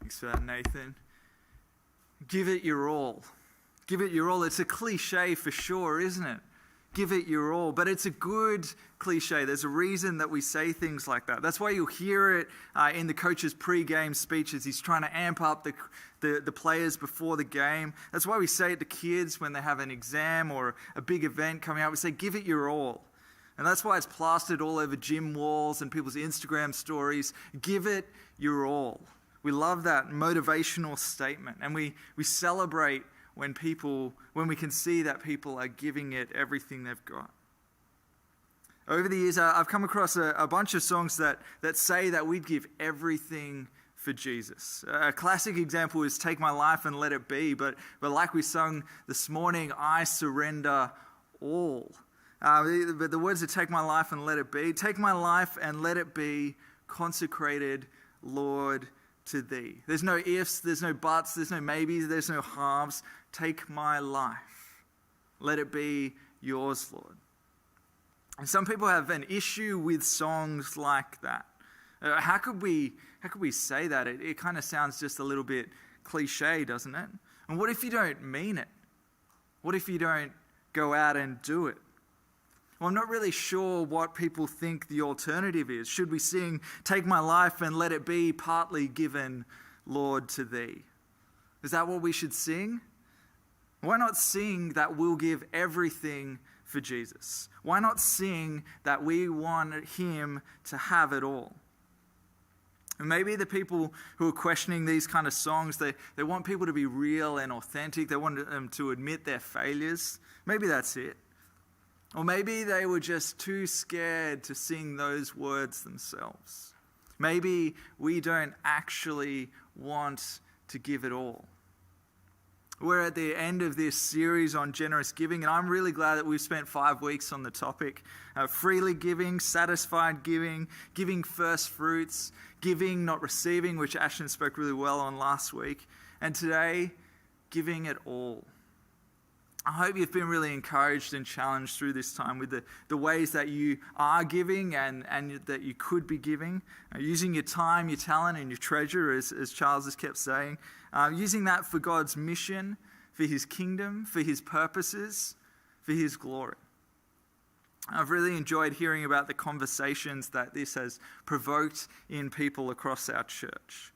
Thanks for that, Nathan. Give it your all. Give it your all. It's a cliche for sure, isn't it? Give it your all. But it's a good cliche. There's a reason that we say things like that. That's why you'll hear it in the coach's pre-game speeches. He's trying to amp up the players before the game. That's why we say it to kids when they have an exam or a big event coming up. We say, give it your all. And that's why it's plastered all over gym walls and people's Instagram stories. Give it your all. We love that motivational statement. And we celebrate when we can see that people are giving it everything they've got. Over the years, I've come across a bunch of songs that say that we'd give everything for Jesus. A classic example is Take My Life and Let It Be, but like we sung this morning, I surrender all. But the words of Take My Life and Let It Be, take my life and let it be consecrated, Lord, to thee. There's no ifs, there's no buts, there's no maybes, there's no halves. Take my life. Let it be yours, Lord. And some people have an issue with songs like that. How could we say that? It kind of sounds just a little bit cliche, doesn't it? And what if you don't mean it? What if you don't go out and do it? Well, I'm not really sure what people think the alternative is. Should we sing, take my life and let it be partly given, Lord, to thee? Is that what we should sing? Why not sing that we'll give everything for Jesus? Why not sing that we want him to have it all? And maybe the people who are questioning these kind of songs, they want people to be real and authentic. They want them to admit their failures. Maybe that's it. Or maybe they were just too scared to sing those words themselves. Maybe we don't actually want to give it all. We're at the end of this series on generous giving, and I'm really glad that we've spent 5 weeks on the topic. Freely giving, satisfied giving, giving first fruits, giving, not receiving, which Ashton spoke really well on last week. And today, giving it all. I hope you've been really encouraged and challenged through this time with the ways that you are giving and that you could be giving. Using your time, your talent, and your treasure, as Charles has kept saying. Using that for God's mission, for his kingdom, for his purposes, for his glory. I've really enjoyed hearing about the conversations that this has provoked in people across our church.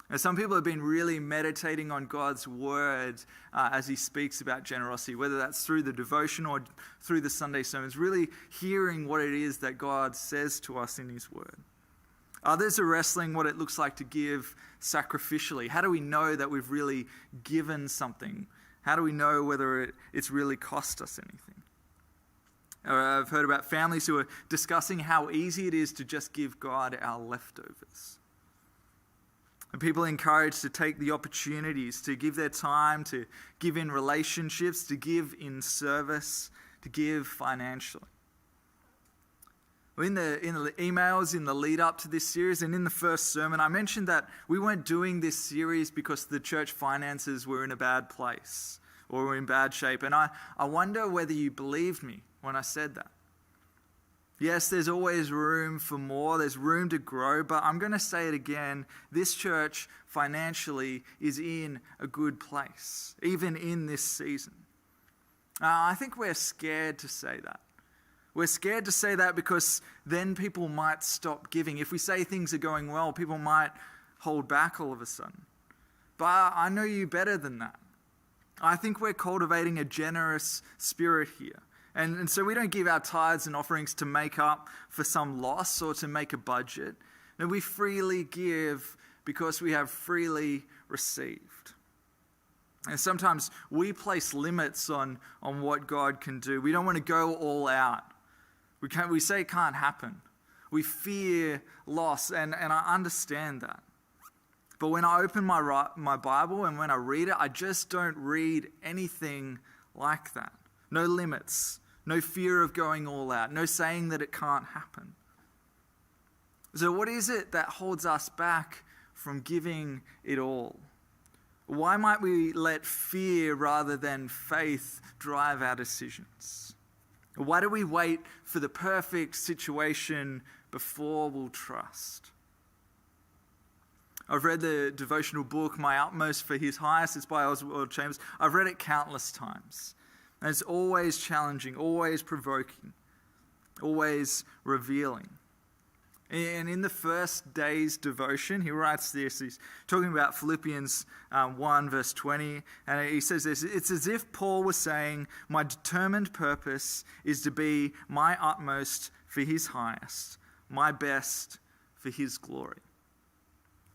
Now, some people have been really meditating on God's word as he speaks about generosity, whether that's through the devotion or through the Sunday sermons, really hearing what it is that God says to us in his word. Others are wrestling what it looks like to give sacrificially. How do we know that we've really given something? How do we know whether it's really cost us anything? I've heard about families who are discussing how easy it is to just give God our leftovers. And people are encouraged to take the opportunities to give their time, to give in relationships, to give in service, to give financially. In the emails in the lead up to this series and in the first sermon, I mentioned that we weren't doing this series because the church finances were in a bad place or were in bad shape. And I wonder whether you believed me when I said that. Yes, there's always room for more. There's room to grow. But I'm going to say it again. This church financially is in a good place, even in this season. I think we're scared to say that. We're scared to say that because then people might stop giving. If we say things are going well, people might hold back all of a sudden. But I know you better than that. I think we're cultivating a generous spirit here. And so we don't give our tithes and offerings to make up for some loss or to make a budget. No, we freely give because we have freely received. And sometimes we place limits on what God can do. We don't want to go all out. We say it can't happen. We fear loss, and I understand that. But when I open my Bible and when I read it, I just don't read anything like that. No limits. No fear of going all out. No saying that it can't happen. So what is it that holds us back from giving it all? Why might we let fear rather than faith drive our decisions? Why do we wait for the perfect situation before we'll trust? I've read the devotional book, My Utmost for His Highest. It's by Oswald Chambers. I've read it countless times. And it's always challenging, always provoking, always revealing. And in the first day's devotion, he writes this. He's talking about Philippians 1, verse 20. And he says this: it's as if Paul was saying, my determined purpose is to be my utmost for His highest, my best for His glory.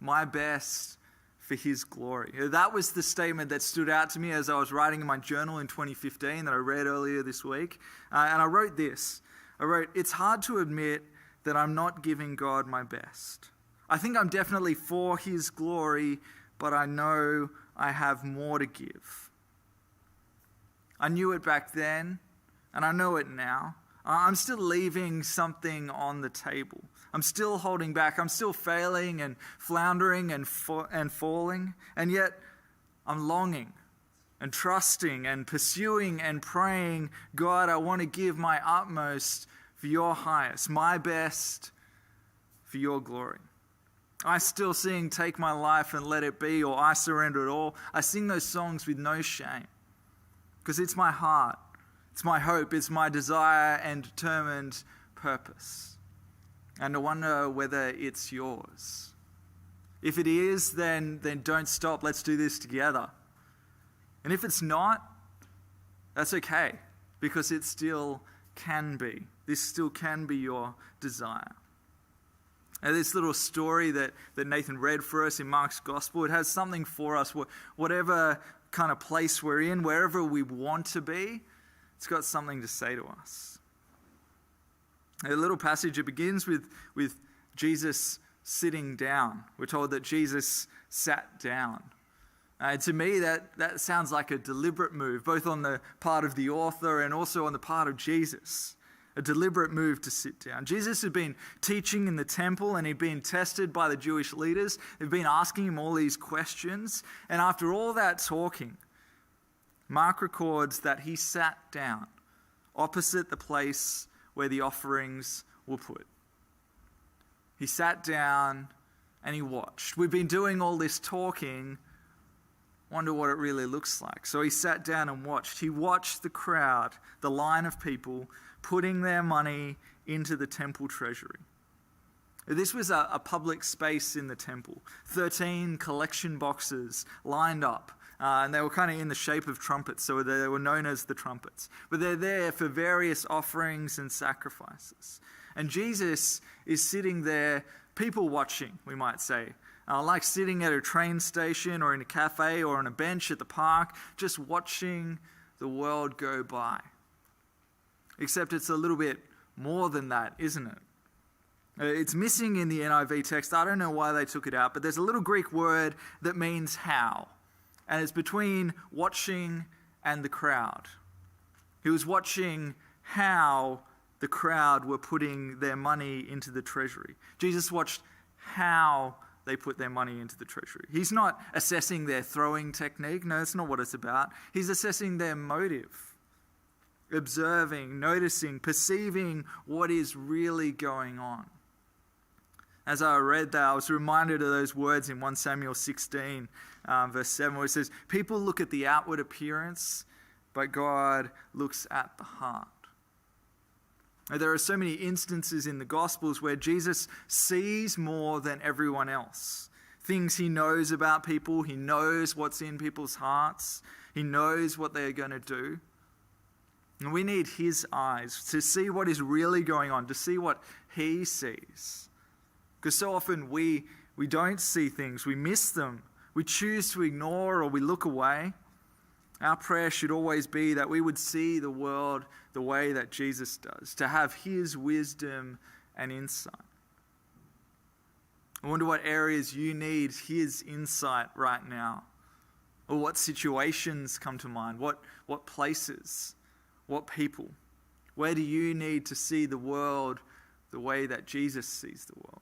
My best for His glory. That was the statement that stood out to me as I was writing in my journal in 2015 that I read earlier this week. And I wrote this. I wrote, it's hard to admit that I'm not giving God my best. I think I'm definitely for His glory, but I know I have more to give. I knew it back then, and I know it now. I'm still leaving something on the table. I'm still holding back. I'm still failing and floundering and falling. And yet I'm longing and trusting and pursuing and praying, God, I want to give my utmost for Your highest, my best for Your glory. I still sing Take My Life and Let It Be, or I Surrender It All. I sing those songs with no shame because it's my heart, it's my hope, it's my desire and determined purpose. And I wonder whether it's yours. If it is, then don't stop. Let's do this together. And if it's not, that's okay, because it still can be. This still can be your desire. Now, this little story that Nathan read for us in Mark's Gospel, it has something for us. Whatever kind of place we're in, wherever we want to be, it's got something to say to us. A little passage, it begins with Jesus sitting down. We're told that Jesus sat down. To me, that sounds like a deliberate move, both on the part of the author and also on the part of Jesus. A deliberate move to sit down. Jesus had been teaching in the temple and he'd been tested by the Jewish leaders. They've been asking him all these questions. And after all that talking, Mark records that he sat down opposite the place where the offerings were put. He sat down and he watched. We've been doing all this talking. Wonder what it really looks like. So he sat down and watched. He watched the crowd, the line of people, putting their money into the temple treasury. This was a public space in the temple. 13 collection boxes lined up. And they were kind of in the shape of trumpets, so they were known as the trumpets. But they're there for various offerings and sacrifices. And Jesus is sitting there, people watching, we might say. Like sitting at a train station or in a cafe or on a bench at the park, just watching the world go by. Except it's a little bit more than that, isn't it? It's missing in the NIV text. I don't know why they took it out, but there's a little Greek word that means how. And it's between watching and the crowd. He was watching how the crowd were putting their money into the treasury. Jesus watched how they put their money into the treasury. He's not assessing their throwing technique. No, that's not what it's about. He's assessing their motive. Observing, noticing, perceiving what is really going on. As I read that, I was reminded of those words in 1 Samuel 16, verse 7, where it says, people look at the outward appearance, but God looks at the heart. Now, there are so many instances in the Gospels where Jesus sees more than everyone else. Things he knows about people, he knows what's in people's hearts, he knows what they're going to do. And we need his eyes to see what is really going on, to see what he sees. Because so often we don't see things, we miss them, we choose to ignore or we look away. Our prayer should always be that we would see the world the way that Jesus does, to have his wisdom and insight. I wonder what areas you need his insight right now, or what situations come to mind, what places, what people. Where do you need to see the world the way that Jesus sees the world?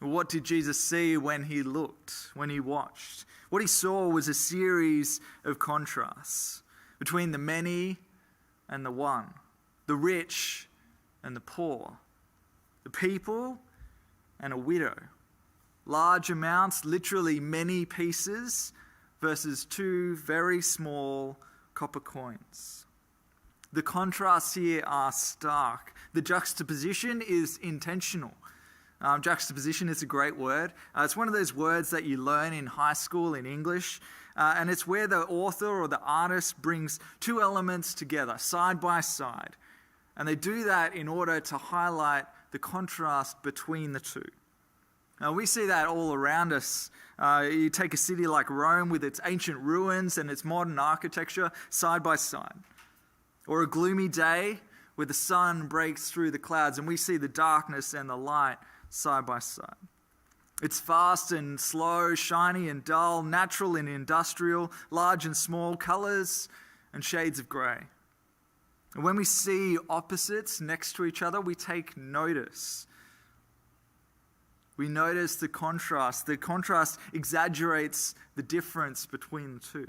What did Jesus see when he looked, when he watched? What he saw was a series of contrasts between the many and the one, the rich and the poor, the people and a widow, large amounts, literally many pieces, versus 2 very small copper coins. The contrasts here are stark. The juxtaposition is intentional. Juxtaposition is a great word. It's one of those words that you learn in high school in English, and it's where the author or the artist brings 2 elements together, side by side. And they do that in order to highlight the contrast between the 2. Now, we see that all around us. You take a city like Rome with its ancient ruins and its modern architecture side by side. Or a gloomy day where the sun breaks through the clouds and we see the darkness and the light side by side. It's fast and slow, shiny and dull, natural and industrial, large and small, colours and shades of grey. And when we see opposites next to each other, we take notice. We notice the contrast. The contrast exaggerates the difference between the 2.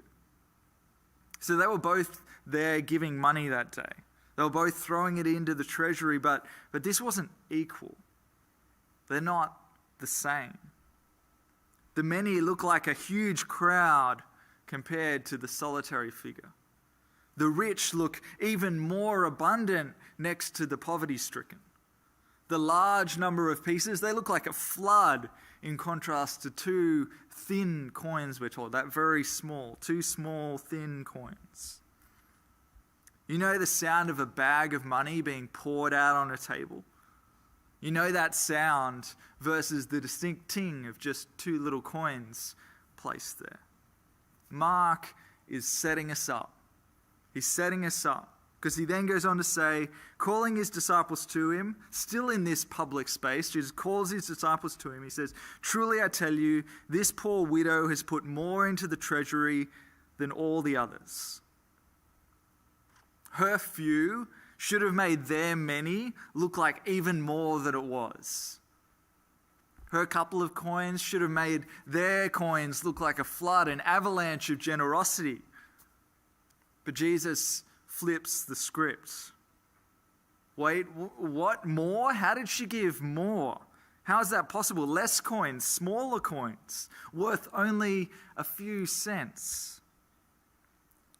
So they were both there giving money that day. They were both throwing it into the treasury, but this wasn't equal. They're not the same. The many look like a huge crowd compared to the solitary figure. The rich look even more abundant next to the poverty-stricken. The large number of pieces, they look like a flood in contrast to 2 thin coins, we're told. That very small, 2 small, thin coins. You know the sound of a bag of money being poured out on a table? You know that sound versus the distinct ting of just 2 little coins placed there. Mark is setting us up. He's setting us up because he then goes on to say, calling his disciples to him, still in this public space, Jesus calls his disciples to him. He says, "Truly I tell you, this poor widow has put more into the treasury than all the others. Her few should have made their many look like even more than it was. Her couple of coins should have made their coins look like a flood, an avalanche of generosity." But Jesus flips the script. Wait, what? More? How did she give more? How is that possible? Less coins, smaller coins, worth only a few cents.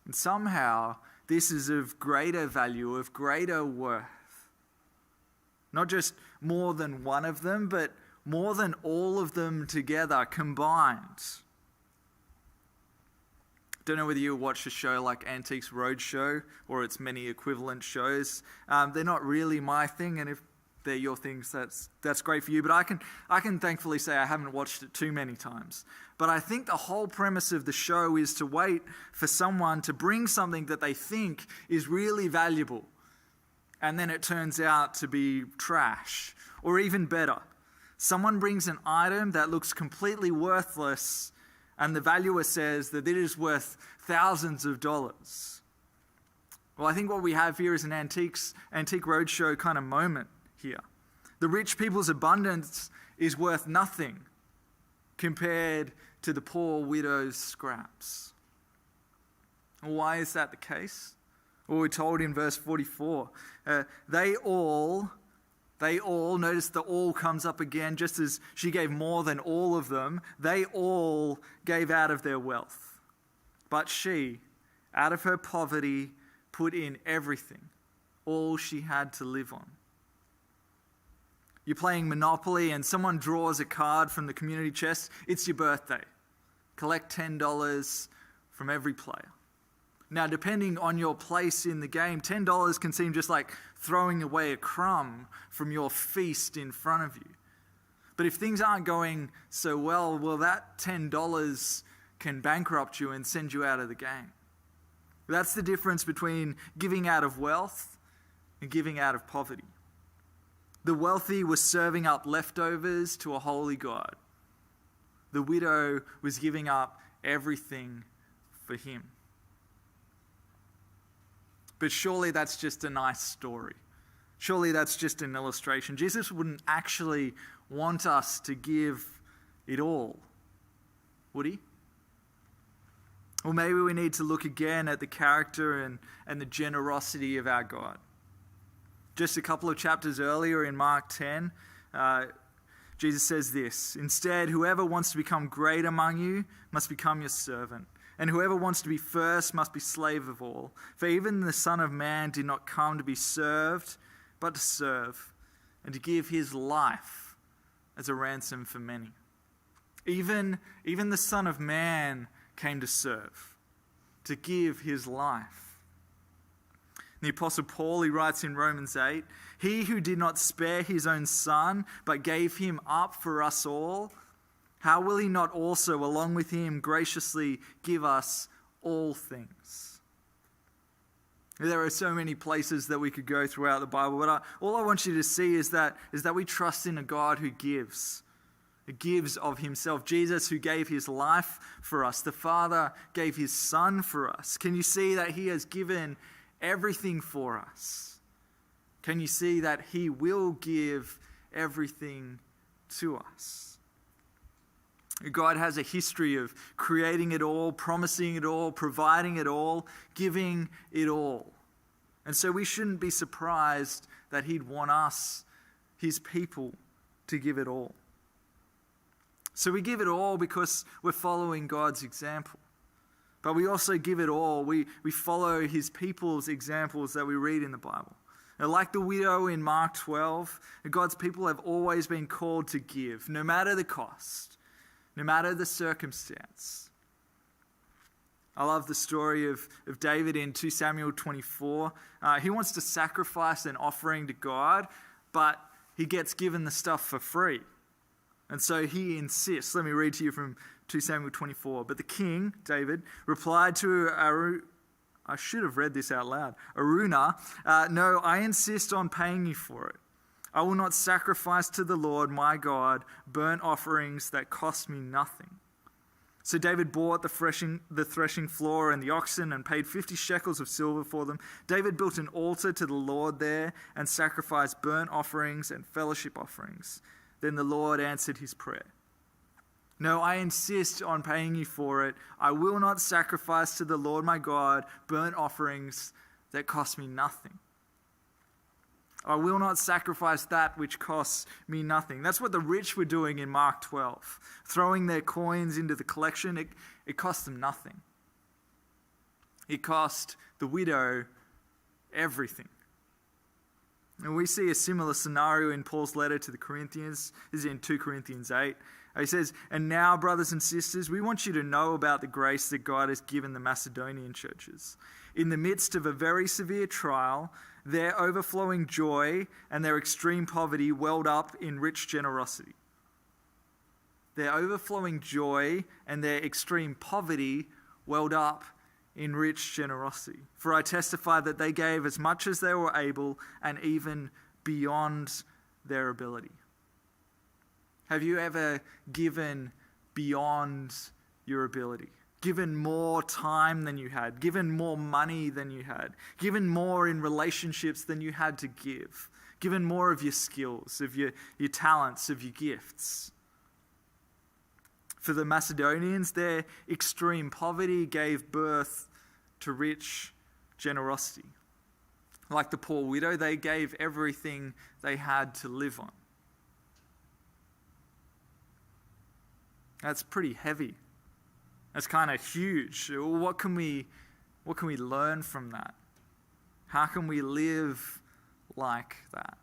And somehow, this is of greater value, of greater worth. Not just more than one of them, but more than all of them together, combined. Don't know whether you watch a show like Antiques Roadshow or its many equivalent shows. They're not really my thing, and if they're your things, that's great for you. But I can thankfully say I haven't watched it too many times. But I think the whole premise of the show is to wait for someone to bring something that they think is really valuable, and then it turns out to be trash, or even better. Someone brings an item that looks completely worthless, and the valuer says that it is worth thousands of dollars. Well, I think what we have here is an antique roadshow kind of moment here. The rich people's abundance is worth nothing compared to the poor widow's scraps. Why is that the case? Well, we're told in verse 44, they all, notice the all comes up again, just as she gave more than all of them, they all gave out of their wealth. But she, out of her poverty, put in everything, all she had to live on. You're playing Monopoly and someone draws a card from the community chest. It's your birthday. Collect $10 from every player. Now, depending on your place in the game, $10 can seem just like throwing away a crumb from your feast in front of you. But if things aren't going so well, that $10 can bankrupt you and send you out of the game. That's the difference between giving out of wealth and giving out of poverty. The wealthy was serving up leftovers to a holy God. The widow was giving up everything for him. But surely that's just a nice story. Surely that's just an illustration. Jesus wouldn't actually want us to give it all, would he? Or maybe we need to look again at the character and the generosity of our God. Just a couple of chapters earlier in Mark 10, Jesus says this, "Instead, whoever wants to become great among you must become your servant. And whoever wants to be first must be slave of all. For even the Son of Man did not come to be served, but to serve, and to give his life as a ransom for many." Even the Son of Man came to serve, to give his life. The Apostle Paul, he writes in Romans 8, "He who did not spare his own Son, but gave him up for us all, how will he not also, along with him, graciously give us all things?" There are so many places that we could go throughout the Bible, but all I want you to see is that we trust in a God who gives. He gives of himself. Jesus, who gave his life for us. The Father gave his Son for us. Can you see that he has given everything for us? Can you see that he will give everything to us? God has a history of creating it all, promising it all, providing it all, giving it all. And so we shouldn't be surprised that he'd want us, his people, to give it all. So we give it all because we're following God's example. But we also give it all. We follow his people's examples that we read in the Bible. Now, like the widow in Mark 12, God's people have always been called to give, no matter the cost, no matter the circumstance. I love the story of David in 2 Samuel 24. He wants to sacrifice an offering to God, but he gets given the stuff for free. And so he insists. Let me read to you from 2 Samuel 24. "But the king, David, replied to I should have read this out loud. Araunah, no, I insist on paying you for it. I will not sacrifice to the Lord my God burnt offerings that cost me nothing." So David bought the threshing floor and the oxen and paid 50 shekels of silver for them. David built an altar to the Lord there and sacrificed burnt offerings and fellowship offerings. Then the Lord answered his prayer. "No, I insist on paying you for it. I will not sacrifice to the Lord my God burnt offerings that cost me nothing. I will not sacrifice that which costs me nothing." That's what the rich were doing in Mark 12. Throwing their coins into the collection, it cost them nothing. It cost the widow everything. And we see a similar scenario in Paul's letter to the Corinthians. This is in 2 Corinthians 8. He says, "And now, brothers and sisters, we want you to know about the grace that God has given the Macedonian churches. In the midst of a very severe trial, their overflowing joy and their extreme poverty welled up in rich generosity." Their overflowing joy and their extreme poverty welled up in rich generosity. "For I testify that they gave as much as they were able and even beyond their ability." Have you ever given beyond your ability? Given more time than you had? Given more money than you had? Given more in relationships than you had to give? Given more of your skills, of your talents, of your gifts? For the Macedonians, their extreme poverty gave birth to rich generosity. Like the poor widow, they gave everything they had to live on. That's pretty heavy. That's kind of huge. What can we learn from that? How can we live like that?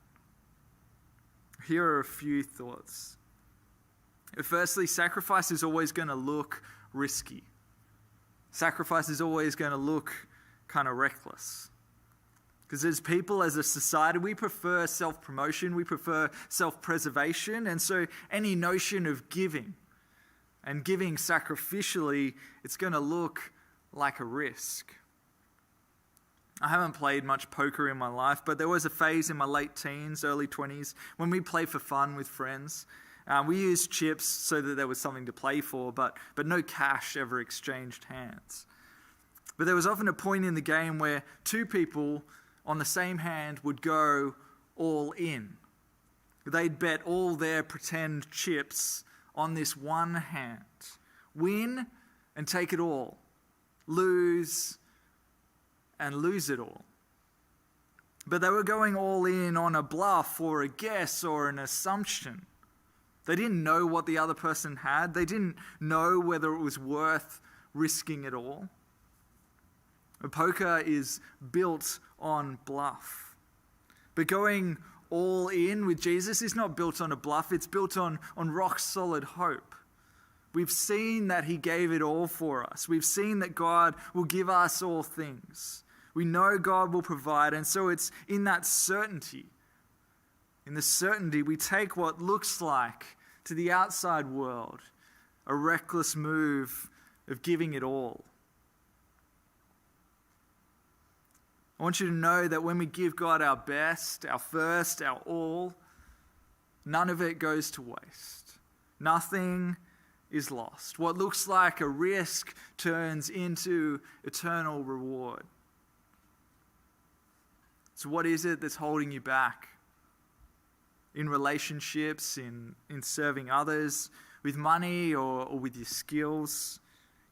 Here are a few thoughts. Firstly, sacrifice is always going to look risky. Sacrifice is always going to look kind of reckless. Because as people, as a society, we prefer self-promotion, we prefer self-preservation, and so any notion of giving and giving sacrificially, it's going to look like a risk. I haven't played much poker in my life, but there was a phase in my late teens, early 20s, when we played for fun with friends. We used chips so that there was something to play for, but no cash ever exchanged hands. But there was often a point in the game where two people on the same hand would go all in. They'd bet all their pretend chips on this one hand. Win and take it all. Lose and lose it all. But they were going all in on a bluff or a guess or an assumption. They didn't know what the other person had. They didn't know whether it was worth risking it all. Poker is built on bluff. But going all in with Jesus is not built on a bluff. It's built on rock solid hope. We've seen that he gave it all for us. We've seen that God will give us all things. We know God will provide, and so it's in that certainty. In the certainty, we take what looks like to the outside world a reckless move of giving it all. I want you to know that when we give God our best, our first, our all, none of it goes to waste. Nothing is lost. What looks like a risk turns into eternal reward. So what is it that's holding you back? In relationships, in serving others, with money or with your skills,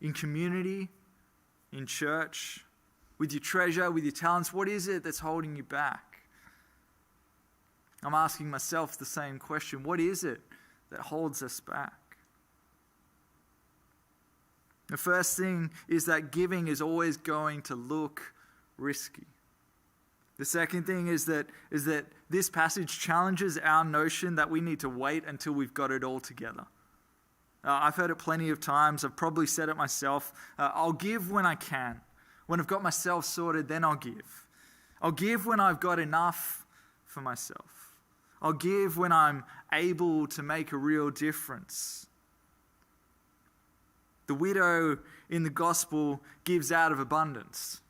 in community, in church, with your treasure, with your talents? What is it that's holding you back? I'm asking myself the same question. What is it that holds us back? The first thing is that giving is always going to look risky. The second thing is that this passage challenges our notion that we need to wait until we've got it all together. I've heard it plenty of times. I've probably said it myself. I'll give when I can. When I've got myself sorted, then I'll give. I'll give when I've got enough for myself. I'll give when I'm able to make a real difference. The widow in the gospel gives out of abundance,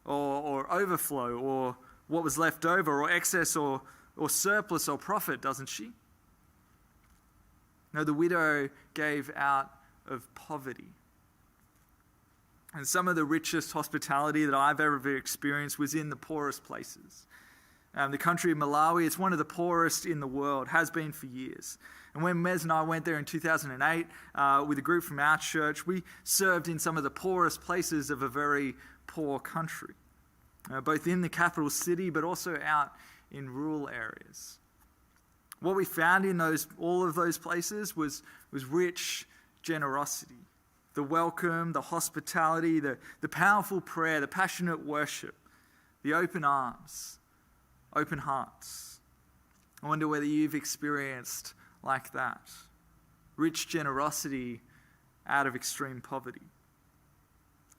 or overflow, or what was left over, or excess, or surplus, or profit, doesn't she? No, the widow gave out of poverty. And some of the richest hospitality that I've ever experienced was in the poorest places. The country of Malawi, it's one of the poorest in the world, has been for years. And when Mez and I went there in 2008 with a group from our church, we served in some of the poorest places of a very poor country, both in the capital city but also out in rural areas. What we found in all of those places was rich generosity. The welcome, the hospitality, the powerful prayer, the passionate worship, the open arms, open hearts. I wonder whether you've experienced like that. Rich generosity out of extreme poverty.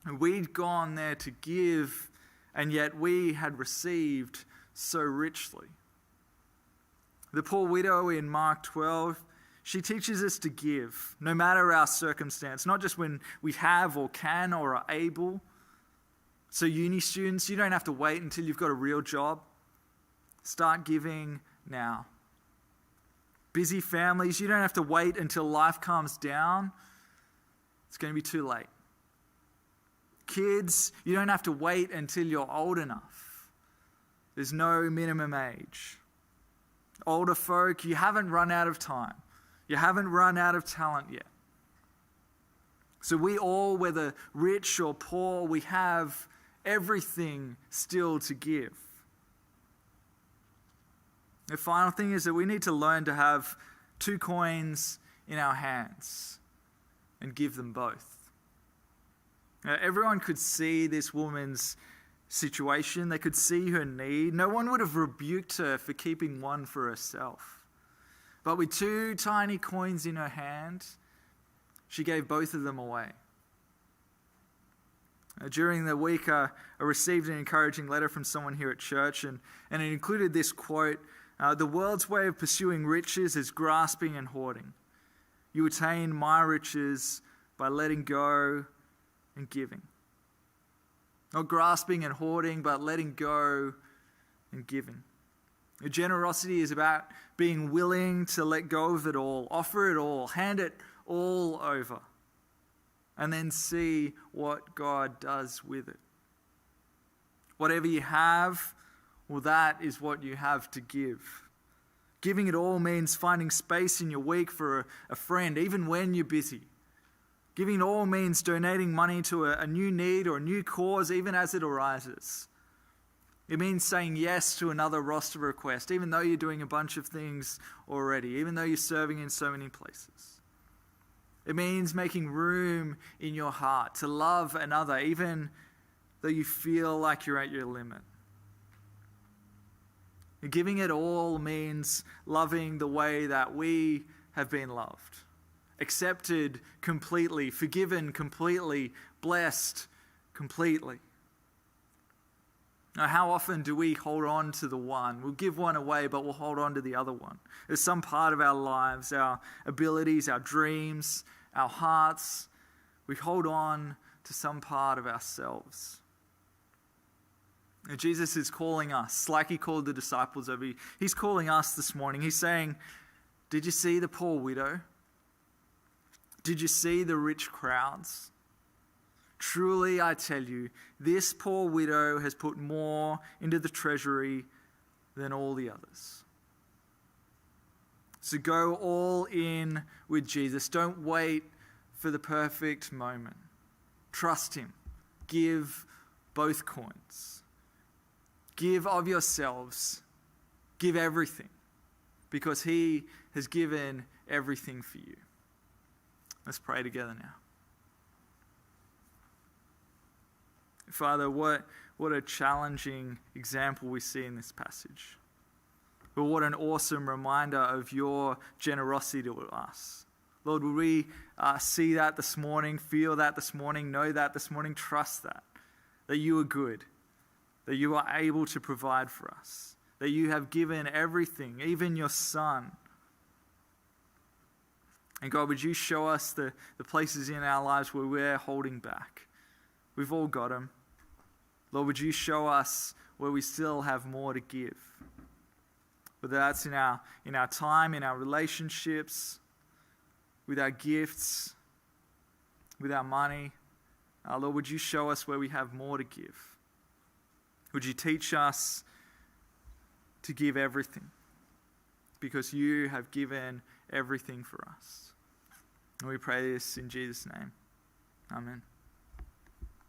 And we'd gone there to give, and yet we had received so richly. The poor widow in Mark 12, she teaches us to give, no matter our circumstance, not just when we have or can or are able. So uni students, you don't have to wait until you've got a real job. Start giving now. Busy families, you don't have to wait until life calms down. It's going to be too late. Kids, you don't have to wait until you're old enough. There's no minimum age. Older folk, you haven't run out of time. You haven't run out of talent yet. So we all, whether rich or poor, we have everything still to give. The final thing is that we need to learn to have 2 coins in our hands and give them both. Now, everyone could see this woman's situation. They could see her need. No one would have rebuked her for keeping one for herself. But with 2 tiny coins in her hand, she gave both of them away. During the week, I received an encouraging letter from someone here at church, and it included this quote: "The world's way of pursuing riches is grasping and hoarding. You attain my riches by letting go and giving." Not grasping and hoarding, but letting go and giving. Generosity is about being willing to let go of it all, offer it all, hand it all over, and then see what God does with it. Whatever you have, well, that is what you have to give. Giving it all means finding space in your week for a friend, even when you're busy. Giving it all means donating money to a new need or a new cause, even as it arises. It means saying yes to another roster request, even though you're doing a bunch of things already, even though you're serving in so many places. It means making room in your heart to love another, even though you feel like you're at your limit. Giving it all means loving the way that we have been loved, accepted completely, forgiven completely, blessed completely. Now, how often do we hold on to the one? We'll give one away, but we'll hold on to the other one. There's some part of our lives, our abilities, our dreams, our hearts. We hold on to some part of ourselves. And Jesus is calling us, like he called the disciples over. He's calling us this morning. He's saying, did you see the poor widow? Did you see the rich crowds? Truly, I tell you, this poor widow has put more into the treasury than all the others. So go all in with Jesus. Don't wait for the perfect moment. Trust him. Give both coins. Give of yourselves. Give everything, because he has given everything for you. Let's pray together now. Father, what a challenging example we see in this passage. But what an awesome reminder of your generosity to us. Lord, will we see that this morning, feel that this morning, know that this morning, trust that you are good, that you are able to provide for us, that you have given everything, even your Son. And God, would you show us the places in our lives where we're holding back? We've all got them. Lord, would you show us where we still have more to give? Whether that's in our time, in our relationships, with our gifts, with our money. Lord, would you show us where we have more to give? Would you teach us to give everything? Because you have given everything for us. And we pray this in Jesus' name. Amen.